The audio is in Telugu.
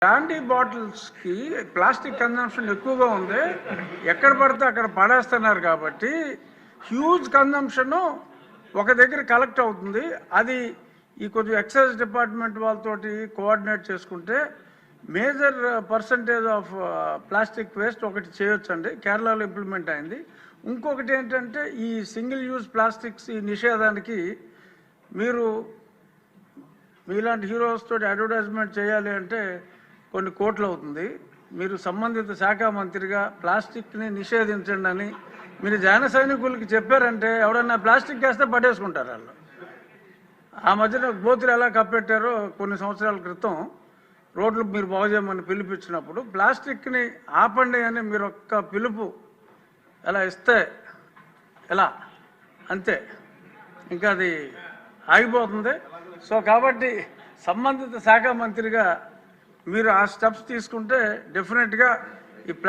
బ్రాండీ బాటిల్స్కి ప్లాస్టిక్ కన్జంప్షన్ ఎక్కువగా ఉంది. ఎక్కడ పడితే అక్కడ పడేస్తున్నారు కాబట్టి హ్యూజ్ కన్జంప్షన్ ఒక దగ్గర కలెక్ట్ అవుతుంది. అది ఈ కొంచెం ఎక్సైజ్ డిపార్ట్మెంట్ వాళ్ళతోటి కోఆర్డినేట్ చేసుకుంటే major percentage of plastic waste ఒకటి చేయొచ్చండి. కేరళలో ఇంప్లిమెంట్ అయింది. ఇంకొకటి ఏంటంటే ఈ సింగిల్ యూజ్ ప్లాస్టిక్స్ ఈ నిషేధానికి మీరు మీలాంటి హీరోస్ తోటి అడ్వర్టైజ్మెంట్ చేయాలి అంటే కొన్ని కోట్లు అవుతుంది. మీరు సంబంధిత శాఖ మంత్రిగా ప్లాస్టిక్ని నిషేధించండి అని మీరు జన సైనికులకి చెప్పారంటే ఎవడన్నా ప్లాస్టిక్ వేస్తే పట్టేసుకుంటారు వాళ్ళు. ఆ మధ్యన గోతులు ఎలా కప్పెట్టారో కొన్ని సంవత్సరాల క్రితం రోడ్లు మీరు బాగు చేయమని పిలిపించినప్పుడు ప్లాస్టిక్ని ఆపండి అని మీరు ఒక్క పిలుపు ఎలా ఇస్తే ఎలా అంతే, ఇంకా అది ఆగిపోతుంది. సో కాబట్టి సంబంధిత శాఖ మంత్రిగా మీరు ఆ స్టెప్స్ తీసుకుంటే డెఫినెట్గా